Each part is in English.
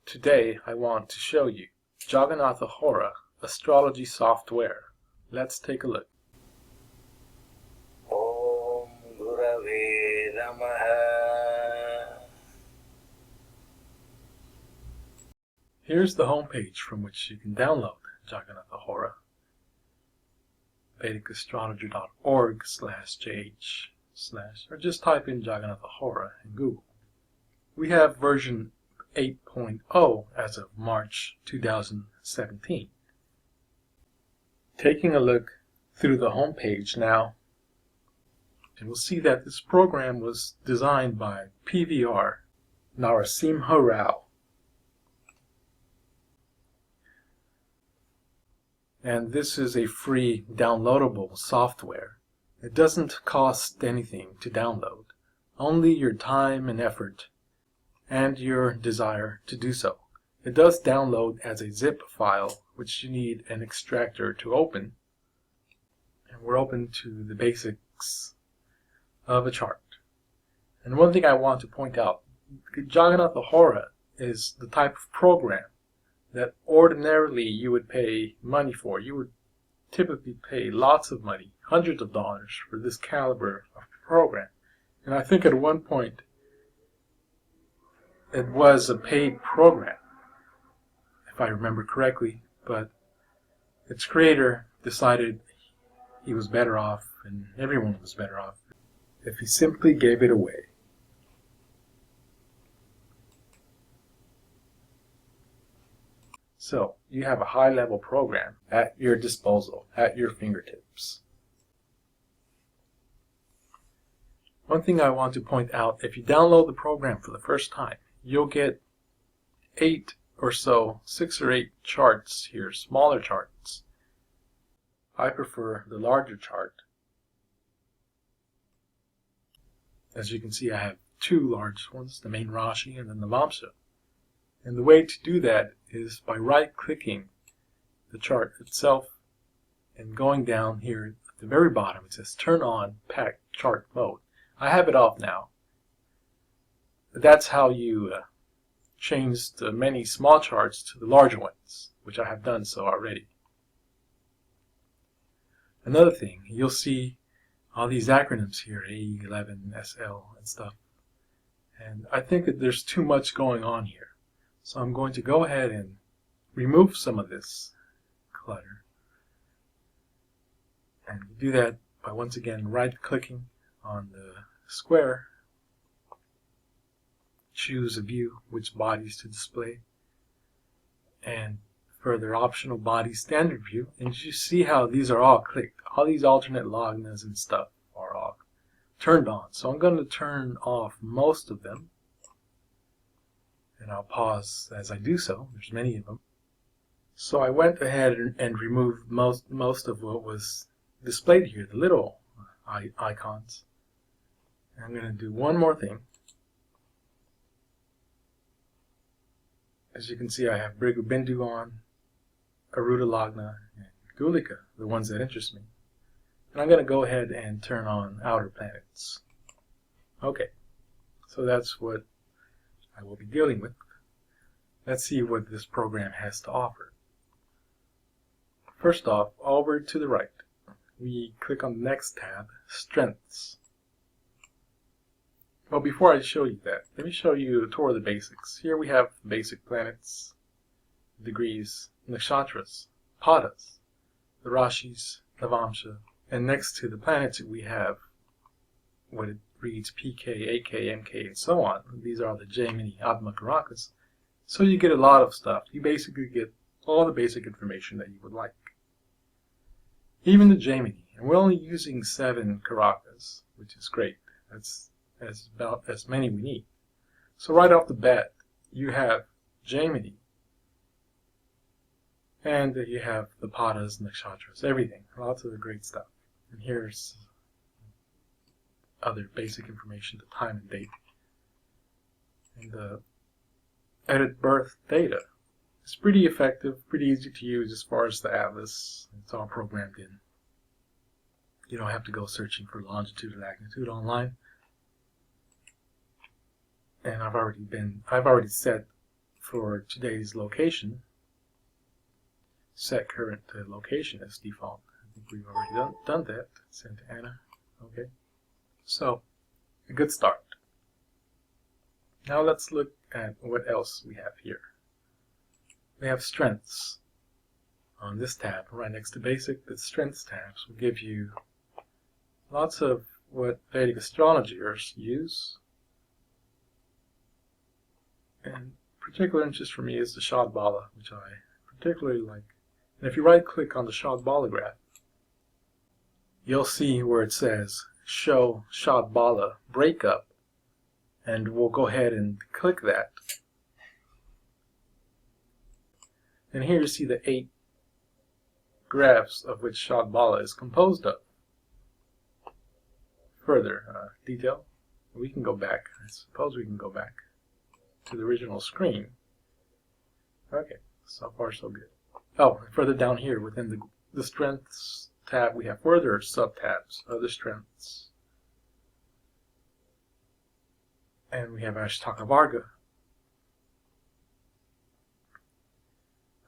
Today I want to show you Jagannatha Hora astrology software. Let's take a look. Om Gurave Namaha. Here's the home page from which you can download Jagannatha Hora. VedicAstrology.org/jh/ or just type in Jagannatha Hora in Google. We have version 8.0 as of March 2017. Taking a look through the home page now, and we'll see that this program was designed by PVR Narasimha Rao. And this is a free downloadable software. It doesn't cost anything to download, only your time and effort and your desire to do so. It does download as a zip file, which you need an extractor to open. And we're open to the basics of a chart. And one thing I want to point out, Jagannatha Hora is the type of program that ordinarily you would pay money for. You would typically pay lots of money, hundreds of dollars, for this caliber of program. And I think at one point it was a paid program, if I remember correctly, but its creator decided he was better off, and everyone was better off, if he simply gave it away. So, you have a high-level program at your disposal, at your fingertips. One thing I want to point out, if you download the program for the first time, you'll get 6 or 8 charts here, smaller charts. I prefer the larger chart. As you can see, I have 2 large ones, the main Rashi and then the Vamsa. And the way to do that is by right-clicking the chart itself and going down here at the very bottom. It says Turn on Pack Chart Mode. I have it off now. That's how you change the many small charts to the larger ones, which I have done so already. Another thing, you'll see all these acronyms here, A11, SL, and stuff. And I think that there's too much going on here. So I'm going to go ahead and remove some of this clutter. And you do that by once again right-clicking on the square. Choose a view, which bodies to display, and further optional body standard view. And you see how these are all clicked. All these alternate lognas and stuff are all turned on. So I'm going to turn off most of them. And I'll pause as I do so. There's many of them. So I went ahead and removed most of what was displayed here, the little icons. And I'm going to do one more thing. As you can see, I have Bhrigu Bindu on, Aruda Lagna, and Gulika, the ones that interest me. And I'm going to go ahead and turn on outer planets. Okay, so that's what I will be dealing with. Let's see what this program has to offer. First off, over to the right, we click on the next tab, Strengths. Well, before I show you that, let me show you a tour of the basics. Here we have basic planets, degrees, nakshatras, padas, the rashis, the vamsa, and next to the planets we have what it reads PK, AK, MK, and so on. These are the Jaimini Atma Karakas. So you get a lot of stuff. You basically get all the basic information that you would like. Even the Jaimini. And we're only using 7 Karakas, which is great. That's about as many we need. So right off the bat, you have Jaimini. And you have the Padas, Nakshatras, everything. Lots of the great stuff. And here's other basic information, the time and date. And the edit birth data. It's pretty effective, pretty easy to use as far as the atlas. It's all programmed in. You don't have to go searching for longitude and magnitude online. And I've already set for today's location, set current location as default. I think we've already done that. Sent to Anna. Okay. So, a good start. Now let's look at what else we have here. We have strengths. On this tab, right next to basic, the strengths tabs will give you lots of what Vedic astrologers use. And particular interest for me is the Shadbala, which I particularly like. And if you right click on the Shadbala graph, you'll see where it says show Shadbala breakup, and we'll go ahead and click that. And here you see the 8 graphs of which Shadbala is composed of. Further detail, we can go back. I suppose we can go back to the original screen. Okay, so far so good. Oh, further down here within the strengths tab, we have further sub-tabs, other strengths. And we have Ashtaka Varga.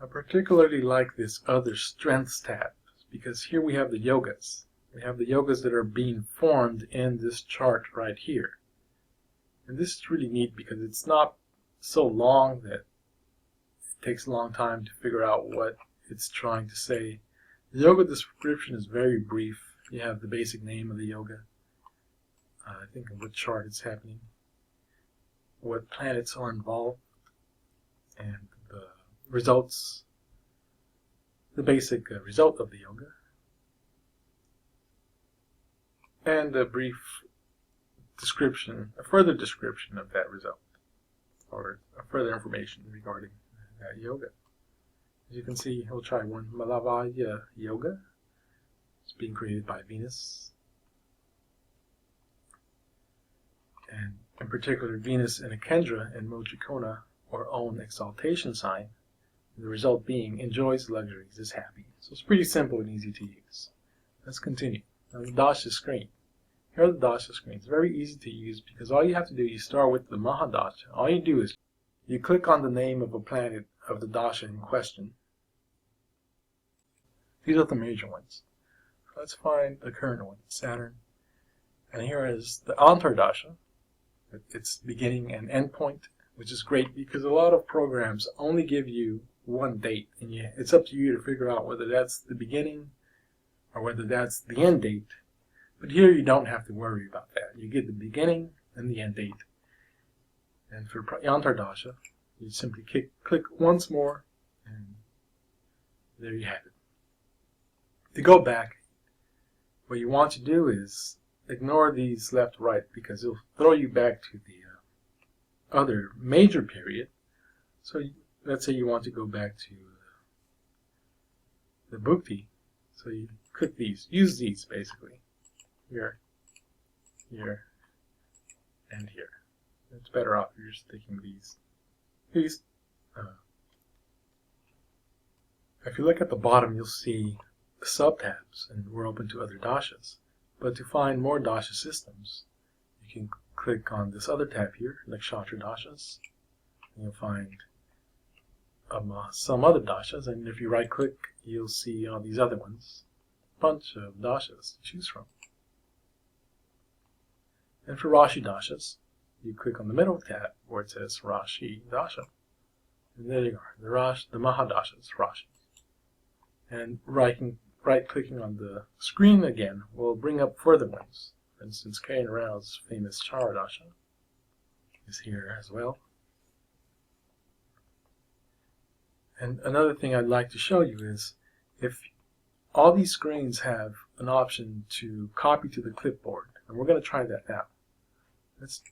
I particularly like this other strengths tab because here we have the yogas. We have the yogas that are being formed in this chart right here. And this is really neat because it's not so long that it takes a long time to figure out what it's trying to say. The yoga description is very brief. You have the basic name of the yoga. I think of what chart it's happening, what planets are involved, and the results, the basic result of the yoga, and a brief description, a further description of that result, or further information regarding that yoga. As you can see, we'll try one, Malavaya Yoga. It's being created by Venus. And in particular, Venus in a Kendra and Mochikona, or own exaltation sign. The result being enjoys luxuries, is happy. So it's pretty simple and easy to use. Let's continue. Now the Dasha screen. Here are the Dasha screens. Very easy to use because all you have to do, you start with the Mahadasha. All you do is you click on the name of a planet of the Dasha in question. These are the major ones. Let's find the current one, Saturn. And here is the Antardasha, its beginning and end point, which is great because a lot of programs only give you one date, and it's up to you to figure out whether that's the beginning or whether that's the end date. But here you don't have to worry about that. You get the beginning and the end date. And for Antardasha, you simply click once more, and there you have it. To go back, what you want to do is ignore these left-right because it'll throw you back to the other major period. So let's say you want to go back to the Bhukti. So you click these, use these basically. Here, here, and here. It's better off if you're sticking these. If you look at the bottom, you'll see the sub-tabs, and we're open to other dashas. But to find more dasha systems, you can click on this other tab here, Nakshatra dashas, and you'll find some other dashas. And if you right-click, you'll see all these other ones. Bunch of dashas to choose from. And for Rashi dashas, you click on the middle tab where it says Rashi dasha. And there you are, the Mahadashas, Rashi. And right-clicking on the screen again will bring up further ones. For instance, K. and Rao's famous Charadasha is here as well. And another thing I'd like to show you is if all these screens have an option to copy to the clipboard, and we're going to try that now. Let's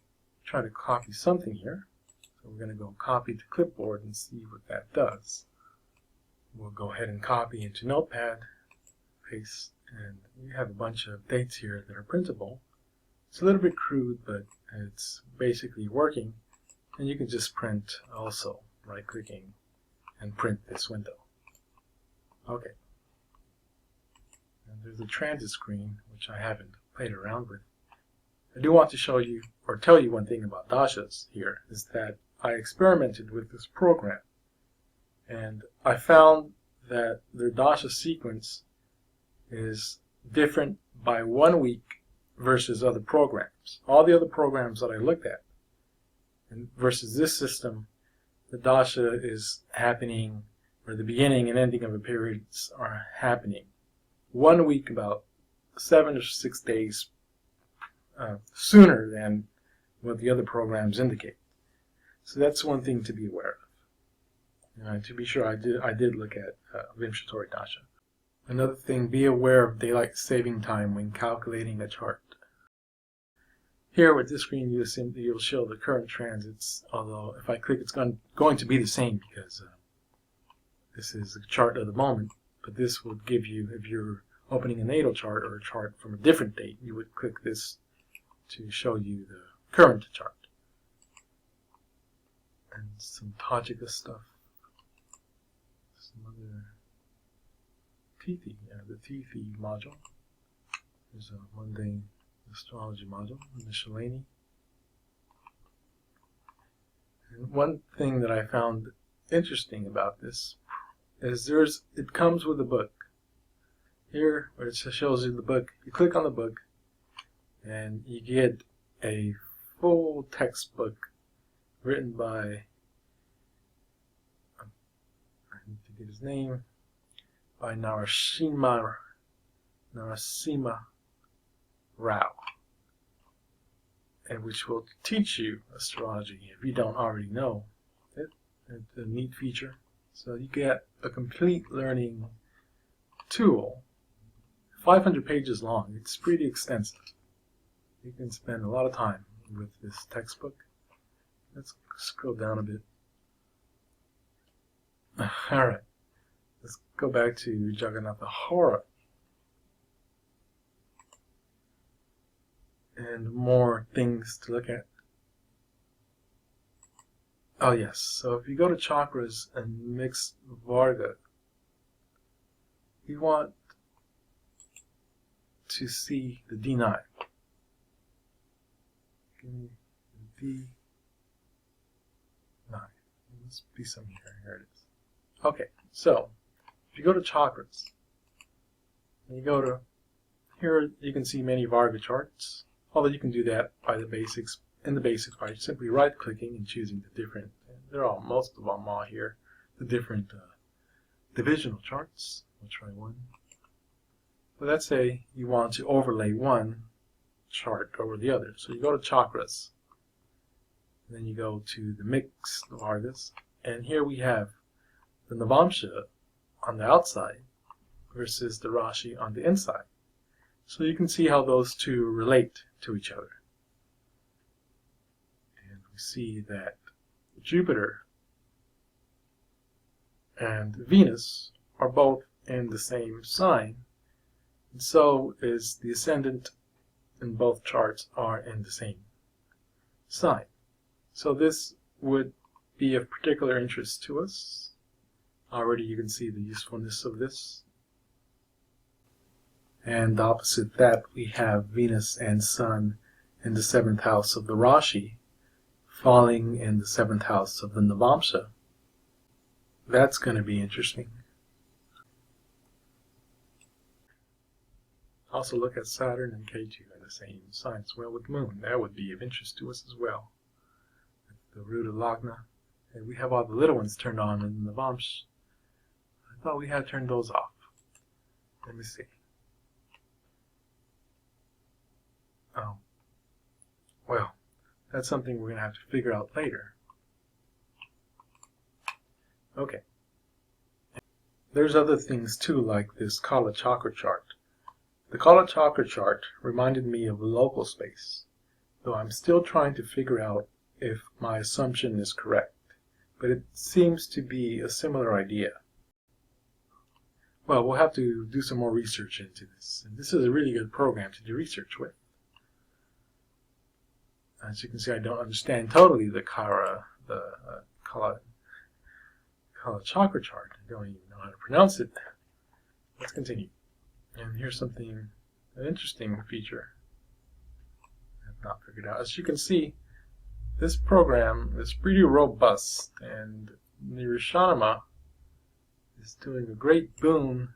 try to copy something here. So we're going to go copy to clipboard and see what that does. We'll go ahead and copy into Notepad, paste, and we have a bunch of dates here that are printable. It's a little bit crude, but it's basically working. And you can just print also, right-clicking, and print this window. Okay. And there's a transit screen, which I haven't played around with. I do want to show you, or tell you one thing about dashas here, is that I experimented with this program, and I found that their dasha sequence is different by 1 week versus other programs. All the other programs that I looked at, and versus this system, the dasha is happening, or the beginning and ending of a period are happening 1 week, about 7 or 6 days sooner than what the other programs indicate. So that's one thing to be aware of. To be sure, I did look at Vimshatori dasha. Another thing, be aware of daylight saving time when calculating a chart. Here with this screen, you'll show the current transits, although if I click, it's going to be the same because this is a chart of the moment, but this will give you, if you're opening a natal chart or a chart from a different date, you would click this to show you the current chart. And some Tajika stuff. Some other Tithi, the Tithi module. There's a Monday Astrology module, Miscellany. And one thing that I found interesting about this is it comes with a book. Here, where it shows you the book, you click on the book, and you get a full textbook written by, I need to get his name, by Narasimha Rao, and which will teach you astrology if you don't already know it. It's a neat feature. So you get a complete learning tool, 500 pages long. It's pretty extensive. You can spend a lot of time with this textbook. Let's scroll down a bit. Alright, let's go back to Jagannatha Hora. And more things to look at. Oh yes, so if you go to chakras and mix Varga, you want to see the D9. Give me the D9. There must be some here. Here it is. Okay, so if you go to chakras, and you go to here, you can see many Varga charts. Although you can do that by the basics, by simply right-clicking and choosing the different, most of them are here, the different divisional charts. We'll try one. But let's say you want to overlay one chart over the other. So you go to chakras, then you go to the mixed Vargas, and here we have the Navamsha on the outside versus the Rashi on the inside. So you can see how those two relate to each other. And we see that Jupiter and Venus are both in the same sign, and so is the ascendant, and both charts are in the same sign. So this would be of particular interest to us. Already you can see the usefulness of this. And opposite that, we have Venus and Sun in the 7th house of the Rashi, falling in the 7th house of the Navamsha. That's going to be interesting. Also look at Saturn and Ketu in the same sign as well with Moon. That would be of interest to us as well. The root of Lagna. And we have all the little ones turned on in the Navamsha. I thought we had turned those off. Let me see. Oh, well, that's something we're going to have to figure out later. Okay. There's other things too, like this Kala Chakra chart. The Kala Chakra chart reminded me of a local space, though I'm still trying to figure out if my assumption is correct, but it seems to be a similar idea. Well, we'll have to do some more research into this, and this is a really good program to do research with. As you can see, I don't understand totally the Kala Chakra chart. I don't even know how to pronounce it. Let's continue. And here's something, an interesting feature I have not figured out. As you can see, This program is pretty robust, and Nirushanama is doing a great boon.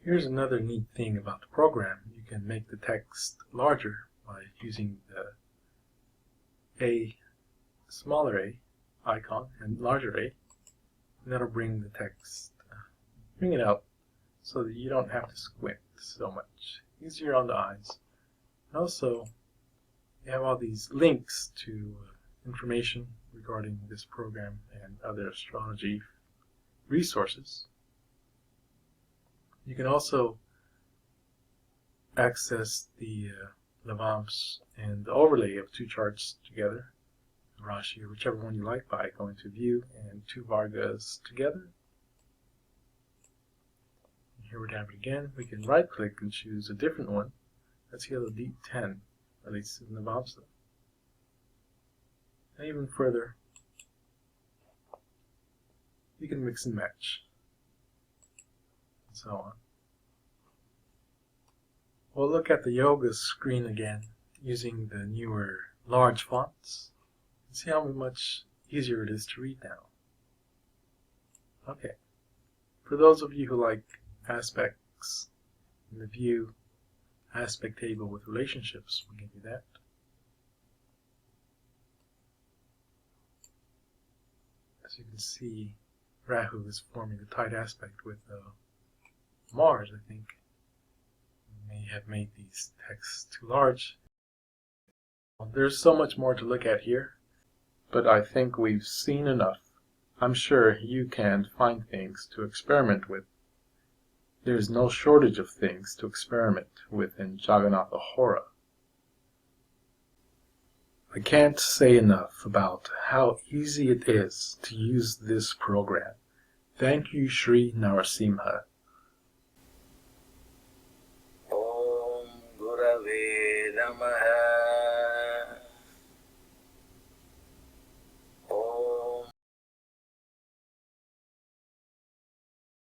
Here's another neat thing about the program. You can make the text larger by using the smaller a icon and larger a, and that'll bring the text, bring it out so that you don't have to squint so much. Easier on the eyes. And also, you have all these links to information regarding this program and other astrology resources. You can also access the levamps and the overlay of two charts together, Rashi or whichever one you like, by going to View and two Vargas together. And here we have it again. We can right click and choose a different one. Let's see how the D10 relates to the levamsa. And even further, you can mix and match, and so on. We'll look at the yoga screen again using the newer large fonts and see how much easier it is to read now. Okay, for those of you who like aspects in the View aspect table with relationships, we'll give you that. As you can see, Rahu is forming a tight aspect with Mars, I think. May have made these texts too large. There's so much more to look at here, but I think we've seen enough. I'm sure you can find things to experiment with. There's no shortage of things to experiment with in Jagannatha Hora. I can't say enough about how easy it is to use this program. Thank you, Sri Narasimha. Om Gurave Namaha.